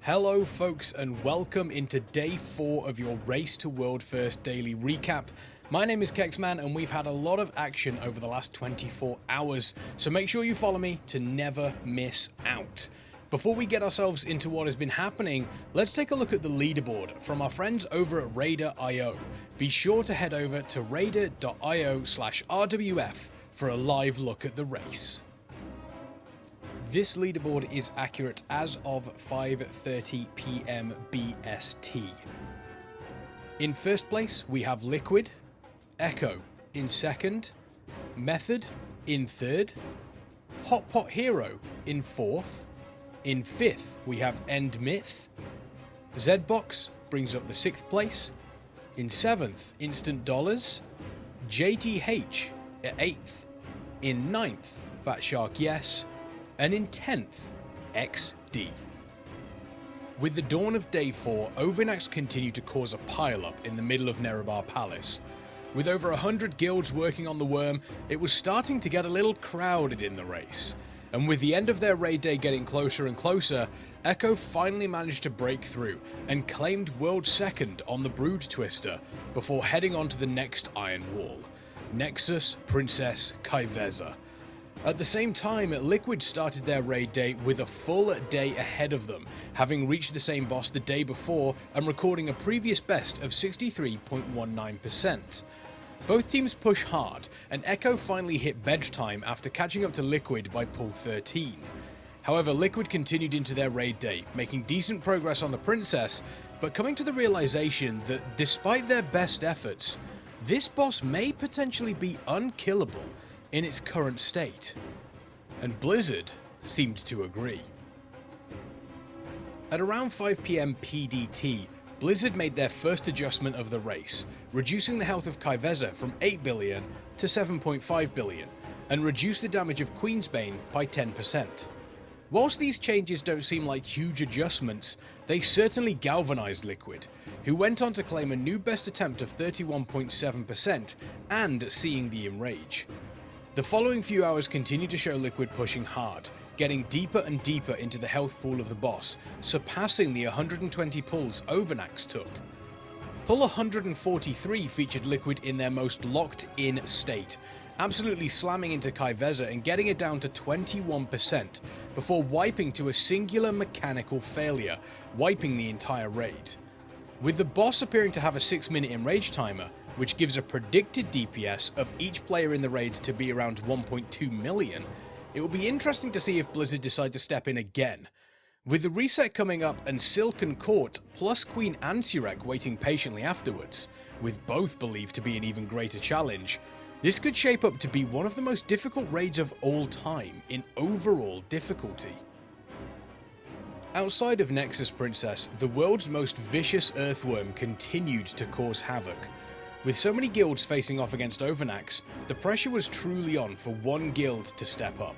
Hello folks and welcome into day 4 of your Race to World First daily recap. My name is Kexman and we've had a lot of action over the last 24 hours, so make sure you follow me to never miss out. Before we get ourselves into what has been happening, let's take a look at the leaderboard from our friends over at Raider.io. Be sure to head over to raider.io/RWF for a live look at the race. This leaderboard is accurate as of 5:30 PM BST. In first place, we have Liquid, Echo in second, Method in third, Hot Pot Hero in fourth, in fifth we have End Myth, Zbox brings up the 6th place, in 7th Instant Dollars, JTH at 8th, in 9th Fat Shark Yes, and in 10th, XD. With the dawn of day 4, Ovin'ax continued to cause a pile-up in the middle of Nerub-ar Palace. With over 100 guilds working on the worm, it was starting to get a little crowded in the race. And with the end of their raid day getting closer and closer, Echo finally managed to break through and claimed world second on the Broodtwister before heading on to the next iron wall, Nexus-Princess Kaiveza. At the same time, Liquid started their raid day with a full day ahead of them, having reached the same boss the day before and recording a previous best of 63.19%. Both teams push hard, and Echo finally hit bedtime after catching up to Liquid by pull 13. However, Liquid continued into their raid day, making decent progress on the Princess, but coming to the realization that despite their best efforts, this boss may potentially be unkillable in its current state, and Blizzard seemed to agree. At around 5 PM PDT, Blizzard made their first adjustment of the race, reducing the health of Kaiveza from 8 billion to 7.5 billion, and reduced the damage of Queensbane by 10%. Whilst these changes don't seem like huge adjustments, they certainly galvanized Liquid, who went on to claim a new best attempt of 31.7% and seeing the Enrage. The following few hours continue to show Liquid pushing hard, getting deeper and deeper into the health pool of the boss, surpassing the 120 pulls Ovin'ax took. Pull 143 featured Liquid in their most locked-in state, absolutely slamming into Kaiveza and getting it down to 21% before wiping to a singular mechanical failure, wiping the entire raid. With the boss appearing to have a 6-minute enrage timer, which gives a predicted DPS of each player in the raid to be around 1.2 million, it will be interesting to see if Blizzard decide to step in again. With the reset coming up and Silken Court plus Queen Antirek waiting patiently afterwards, with both believed to be an even greater challenge, this could shape up to be one of the most difficult raids of all time in overall difficulty. Outside of Nexus-Princess, the world's most vicious earthworm continued to cause havoc. With so many guilds facing off against Ovin'ax, the pressure was truly on for one guild to step up.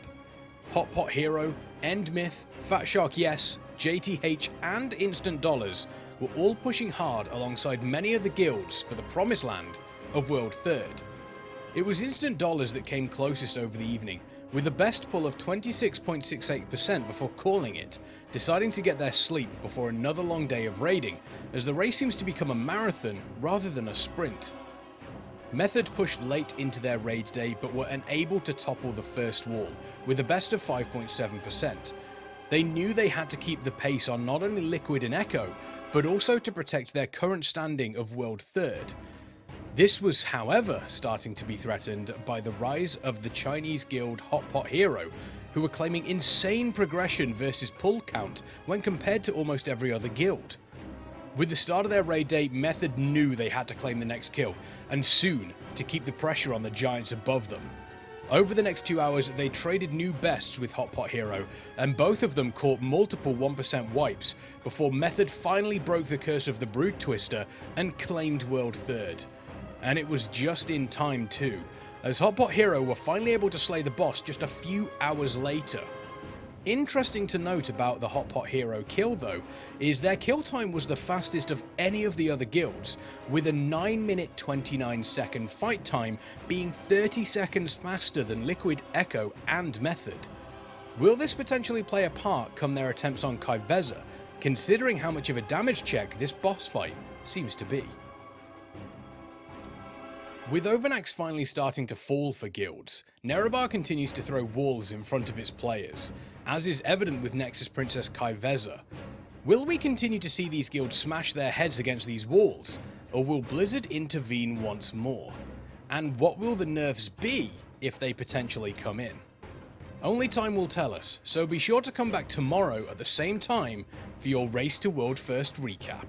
Hot Pot Hero, End Myth, Fat Shark Yes, JTH and Instant Dollars were all pushing hard alongside many of the guilds for the promised land of World Third. It was Instant Dollars that came closest over the evening, with a best pull of 26.68% before calling it, deciding to get their sleep before another long day of raiding, as the race seems to become a marathon rather than a sprint. Method pushed late into their raid day but were unable to topple the first wall, with a best of 5.7%. They knew they had to keep the pace on not only Liquid and Echo, but also to protect their current standing of World Third. This was, however, starting to be threatened by the rise of the Chinese guild Hot Pot Hero, who were claiming insane progression versus pull count when compared to almost every other guild. With the start of their raid day, Method knew they had to claim the next kill, and soon, to keep the pressure on the giants above them. Over the next 2 hours, they traded new bests with Hot Pot Hero, and both of them caught multiple 1% wipes before Method finally broke the curse of the Broodtwister and claimed World Third. And it was just in time too, as Hot Pot Hero were finally able to slay the boss just a few hours later. Interesting to note about the Hot Pot Hero kill though, is their kill time was the fastest of any of the other guilds, with a 9-minute 29-second fight time being 30 seconds faster than Liquid, Echo and Method. Will this potentially play a part come their attempts on Kaiveza, considering how much of a damage check this boss fight seems to be. With Ovin'ax finally starting to fall for guilds, Nerub-ar continues to throw walls in front of its players, as is evident with Nexus-Princess Kai'Veza. Will we continue to see these guilds smash their heads against these walls, or will Blizzard intervene once more? And what will the nerfs be if they potentially come in? Only time will tell us, so be sure to come back tomorrow at the same time for your Race to World First recap.